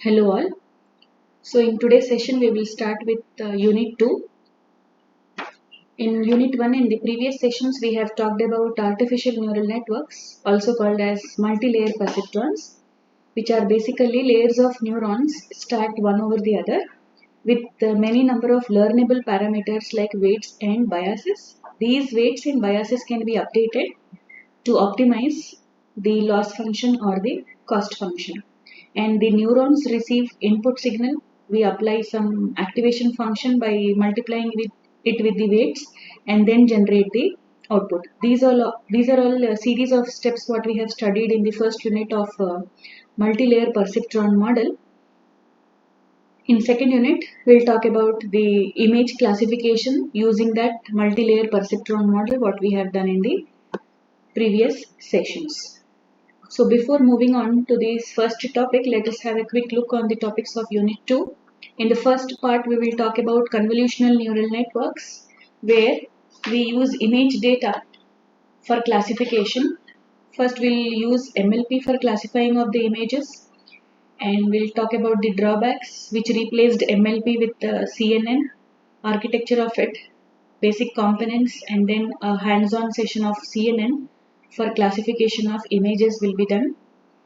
Hello all. So in today's session we will start with Unit 2. In Unit 1 in the previous sessions we have talked about artificial neural networks, also called as multi-layer perceptrons, which are basically layers of neurons stacked one over the other with many number of learnable parameters like weights and biases. These weights and biases can be updated to optimize the loss function or the cost function. And the neurons receive input signal. We apply some activation function by multiplying it with the weights and then generate the output. These are all a series of steps what we have studied in the first unit of multi-layer perceptron model. In second unit, we'll talk about the image classification using that multi-layer perceptron model what we have done in the previous sessions. So before moving on to this first topic, let us have a quick look on the topics of Unit 2. In the first part, we will talk about convolutional neural networks, where we use image data for classification. First, we'll use MLP for classifying of the images, and we'll talk about the drawbacks which replaced MLP with CNN, architecture of it, basic components, and then a hands-on session of CNN for classification of images will be done.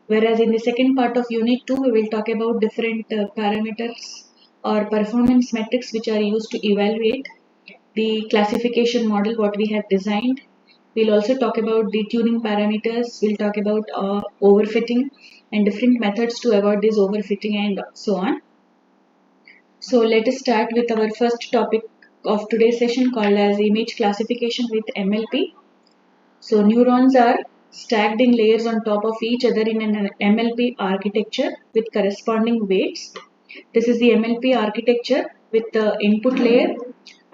Whereas in the second part of Unit 2, we will talk about different parameters or performance metrics which are used to evaluate the classification model what we have designed. We'll also talk about the tuning parameters. We'll talk about overfitting and different methods to avoid this overfitting and so on. So let us start with our first topic of today's session called as image classification with MLP. So neurons are stacked in layers on top of each other in an MLP architecture with corresponding weights. This is the MLP architecture with the input layer.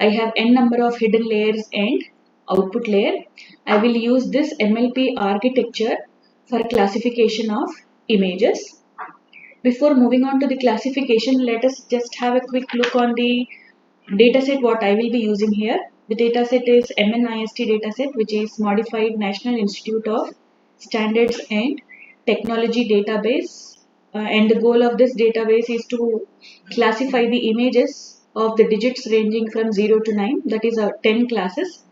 I have n number of hidden layers and output layer. I will use this MLP architecture for classification of images. Before moving on to the classification, let us just have a quick look on the dataset what I will be using here. The dataset is MNIST dataset, which is Modified National Institute of Standards and Technology database. And the goal of this database is to classify the images of the digits ranging from 0 to 9, that is 10 classes.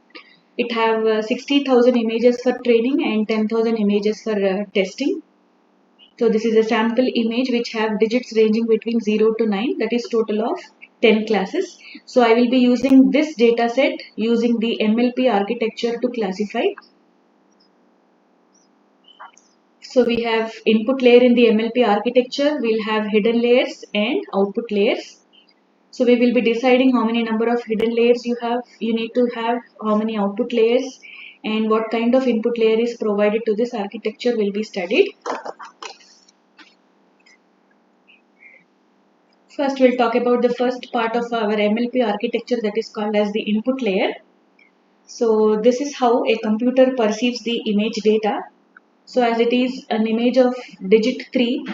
It have 60,000 images for training and 10,000 images for testing. So this is a sample image which have digits ranging between 0 to 9, that is total of 10 classes. So I will be using this data set using the MLP architecture to classify. So we have input layer in the MLP architecture, we'll have hidden layers and output layers. So we will be deciding how many number of hidden layers you need to have, how many output layers, and what kind of input layer is provided to this architecture will be studied. First, we'll talk about the first part of our MLP architecture, that is called as the input layer. So this is how a computer perceives the image data. So as it is an image of digit 3,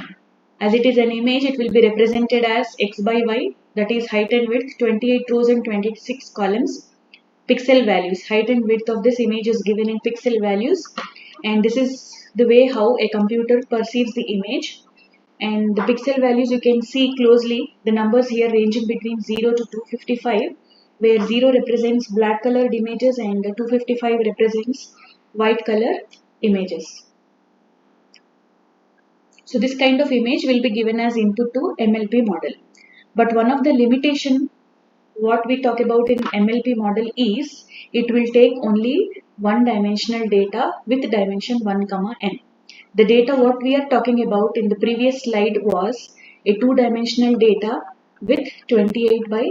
as it is an image, it will be represented as X by Y, that is height and width, 28 rows and 26 columns. Pixel values, height and width of this image is given in pixel values, and this is the way how a computer perceives the image. And the pixel values you can see closely, the numbers here ranging between 0 to 255, where 0 represents black colored images and 255 represents white color images. So this kind of image will be given as input to MLP model. But one of the limitation what we talk about in MLP model is it will take only one-dimensional data with dimension 1, n. The data what we are talking about in the previous slide was a two-dimensional data with 28 by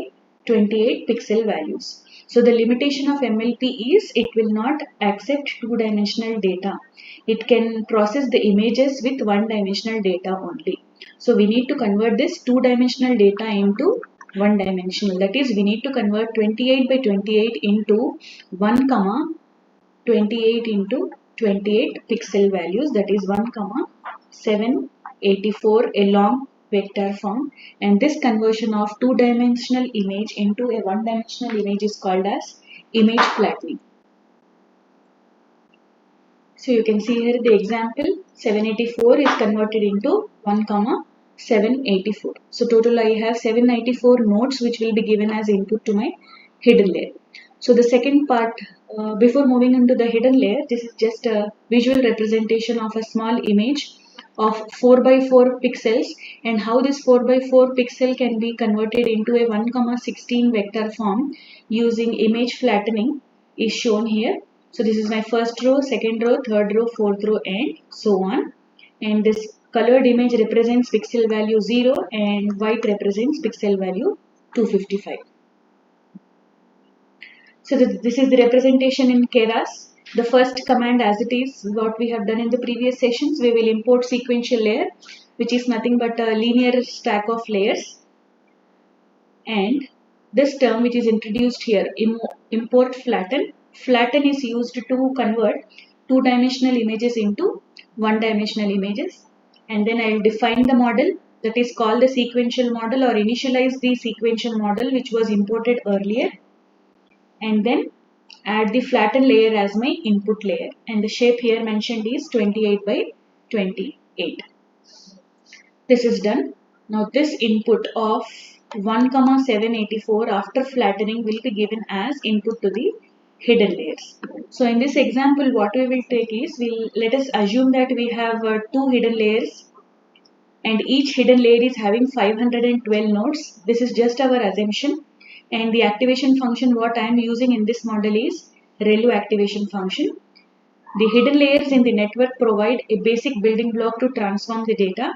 28 pixel values. So the limitation of MLP is it will not accept two-dimensional data. It can process the images with one-dimensional data only. So we need to convert this two-dimensional data into one-dimensional. That is, we need to convert 28 by 28 into 1, 28 into 28 pixel values, that is 1, 784, a long vector form, and this conversion of two-dimensional image into a one-dimensional image is called as image flattening. So you can see here the example 784 is converted into 1, 784. So total I have 794 nodes which will be given as input to my hidden layer. So the second part, before moving into the hidden layer, this is just a visual representation of a small image of 4 by 4 pixels, and how this 4 by 4 pixel can be converted into a 1,16 vector form using image flattening is shown here. So this is my first row, second row, third row, fourth row, and so on. And this colored image represents pixel value 0 and white represents pixel value 255. So this is the representation in Keras. The first command, as it is what we have done in the previous sessions, we will import sequential layer, which is nothing but a linear stack of layers. And this term which is introduced here, import flatten. Flatten is used to convert two-dimensional images into one-dimensional images. And then I will define the model, that is called the sequential model, or initialize the sequential model which was imported earlier. And then add the flatten layer as my input layer, and the shape here mentioned is 28 by 28. This is done. Now this input of 1,784 after flattening will be given as input to the hidden layers. So in this example what we will take is, let us assume that we have two hidden layers and each hidden layer is having 512 nodes. This is just our assumption. And the activation function what I am using in this model is ReLU activation function. The hidden layers in the network provide a basic building block to transform the data.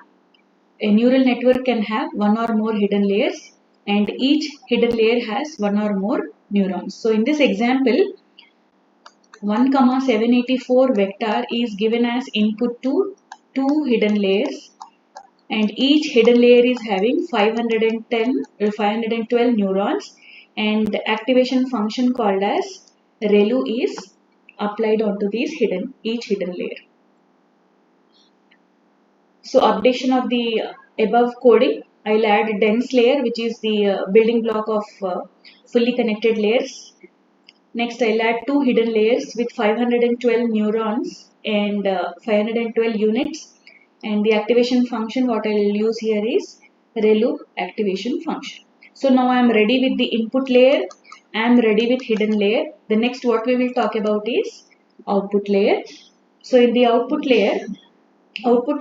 A neural network can have one or more hidden layers, and each hidden layer has one or more neurons. So in this example, 1,784 vector is given as input to two hidden layers, and each hidden layer is having 512 neurons, and the activation function called as ReLU is applied onto each hidden layer. So updation of the above coding, I'll add dense layer, which is the building block of fully connected layers. Next I'll add two hidden layers with 512 neurons and 512 units, and the activation function what I'll use here is ReLU activation function. So now I am ready with the input layer, I am ready with hidden layer. The next what we will talk about is output layer. So in the output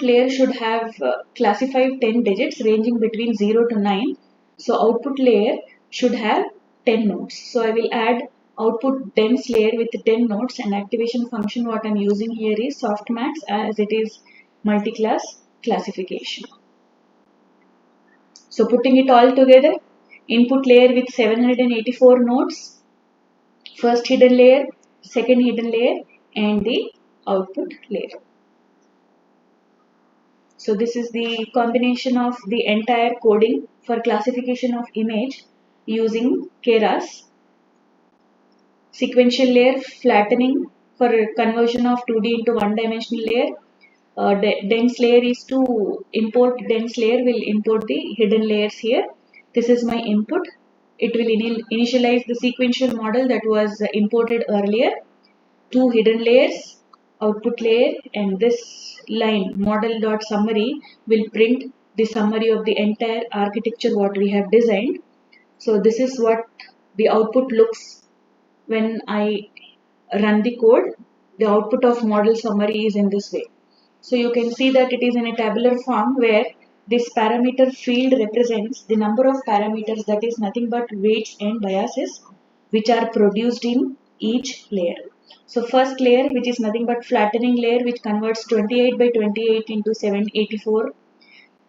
layer should have classified 10 digits ranging between 0 to 9. So output layer should have 10 nodes. So I will add output dense layer with 10 nodes, and activation function what I am using here is softmax, as it is multi-class classification. So putting it all together, input layer with 784 nodes, first hidden layer, second hidden layer, and the output layer. So this is the combination of the entire coding for classification of image using Keras. Sequential layer flattening for conversion of 2D into one-dimensional layer. Dense layer is to import dense layer, will import the hidden layers here. This is my input. It will initialize the sequential model that was imported earlier. Two hidden layers, output layer, and this line model.summary will print the summary of the entire architecture what we have designed. So this is what the output looks when I run the code. The output of model summary is in this way. So you can see that it is in a tabular form where this parameter field represents the number of parameters, that is nothing but weights and biases, which are produced in each layer. So first layer, which is nothing but flattening layer, which converts 28 by 28 into 784,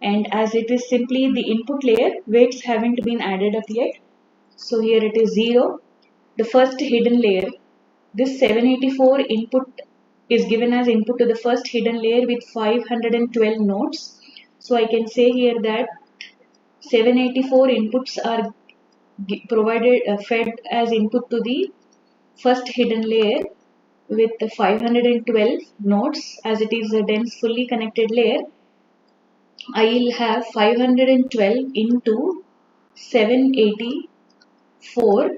and as it is simply the input layer, weights haven't been added up yet. So here it is 0. The first hidden layer, this 784 input is given as input to the first hidden layer with 512 nodes. So I can say here that 784 inputs are provided fed as input to the first hidden layer with the 512 nodes, as it is a dense fully connected layer. I will have 512 into 784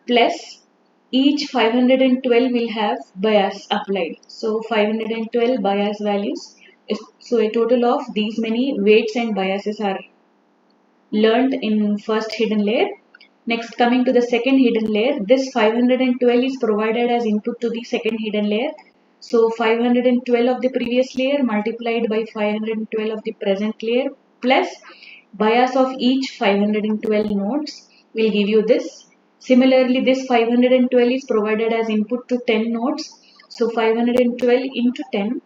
plus each 512 will have bias applied. So 512 bias values So a total of these many weights and biases are learned in first hidden layer. Next, coming to the second hidden layer, this 512 is provided as input to the second hidden layer. So 512 of the previous layer multiplied by 512 of the present layer plus bias of each 512 nodes will give you this. Similarly, this 512 is provided as input to 10 nodes. So 512 into 10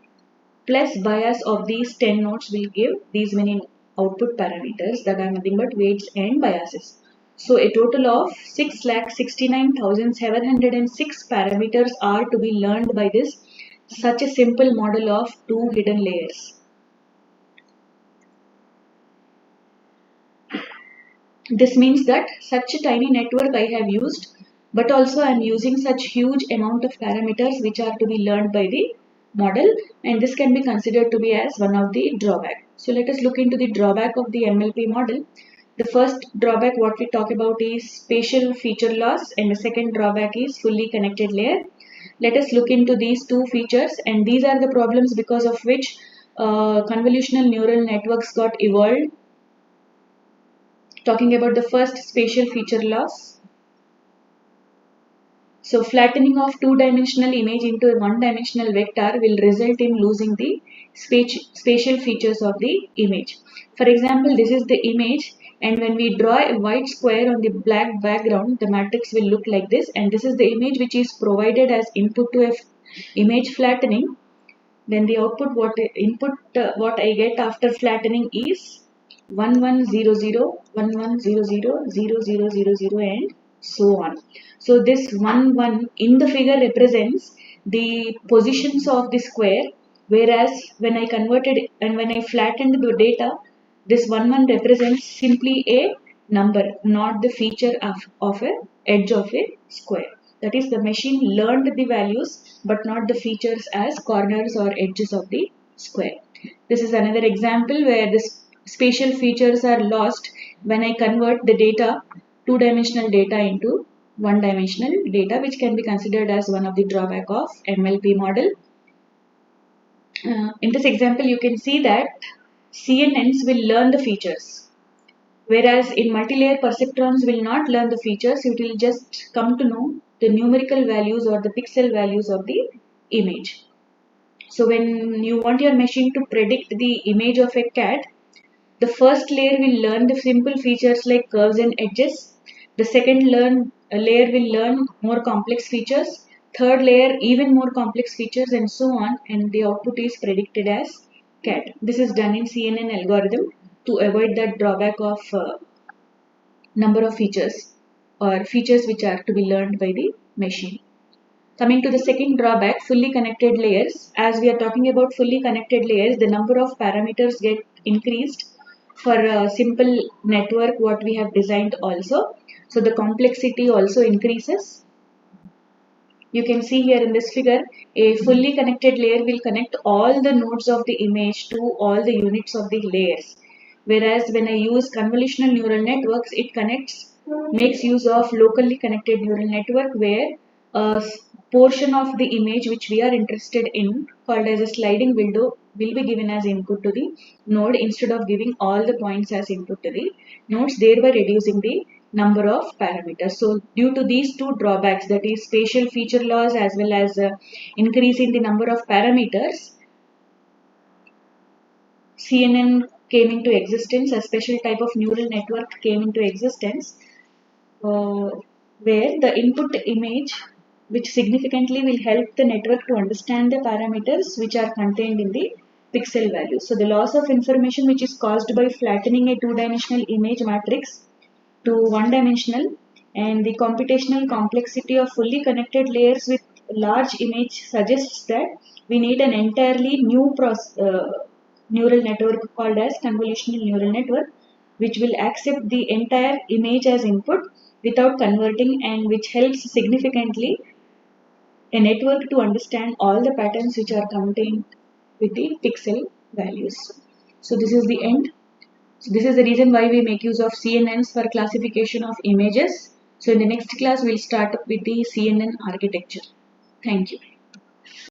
plus bias of these 10 nodes will give these many output parameters that are nothing but weights and biases. So a total of 6,69,706 parameters are to be learned by this such a simple model of two hidden layers. This means that such a tiny network I have used, but also I am using such huge amount of parameters which are to be learned by the model, and this can be considered to be as one of the drawback. So let us look into the drawback of the MLP model. The first drawback what we talk about is spatial feature loss, and the second drawback is fully connected layer. Let us look into these two features, and these are the problems because of which convolutional neural networks got evolved. Talking about the first, spatial feature loss. So flattening of two-dimensional image into a one-dimensional vector will result in losing the spatial features of the image. For example, this is the image, and when we draw a white square on the black background, the matrix will look like this, and this is the image which is provided as input to a image flattening. Then the output what I get after flattening is 1100, 1100, 0000, and so on. So this 11 in the figure represents the positions of the square, whereas when I converted and when I flattened the data, this 11 represents simply a number, not the feature of a edge of a square. That is, the machine learned the values but not the features as corners or edges of the square. This is another example where the spatial features are lost when I convert the data, two-dimensional data into one-dimensional data, which can be considered as one of the drawback of MLP model. In this example, you can see that CNNs will learn the features, whereas in multilayer perceptrons will not learn the features, it will just come to know the numerical values or the pixel values of the image. So when you want your machine to predict the image of a cat, the first layer will learn the simple features like curves and edges. The second layer will learn more complex features. Third layer even more complex features, and so on, and the output is predicted as cat. This is done in CNN algorithm to avoid that drawback of number of features or features which are to be learned by the machine. Coming to the second drawback, fully connected layers. As we are talking about fully connected layers, the number of parameters get increased for a simple network what we have designed also. So the complexity also increases. You can see here in this figure, a fully connected layer will connect all the nodes of the image to all the units of the layers. Whereas when I use convolutional neural networks, it makes use of locally connected neural network where a portion of the image which we are interested in, called as a sliding window, will be given as input to the node instead of giving all the points as input to the nodes, thereby reducing the number of parameters. So due to these two drawbacks, that is spatial feature loss as well as increase in the number of parameters, CNN came into existence, a special type of neural network came into existence where the input image which significantly will help the network to understand the parameters which are contained in the pixel values. So the loss of information which is caused by flattening a two-dimensional image matrix to one-dimensional, and the computational complexity of fully connected layers with large image suggests that we need an entirely new neural network called as convolutional neural network, which will accept the entire image as input without converting, and which helps significantly a network to understand all the patterns which are contained with the pixel values. So this is the end. So this is the reason why we make use of CNNs for classification of images. So in the next class, we'll start up with the CNN architecture. Thank you.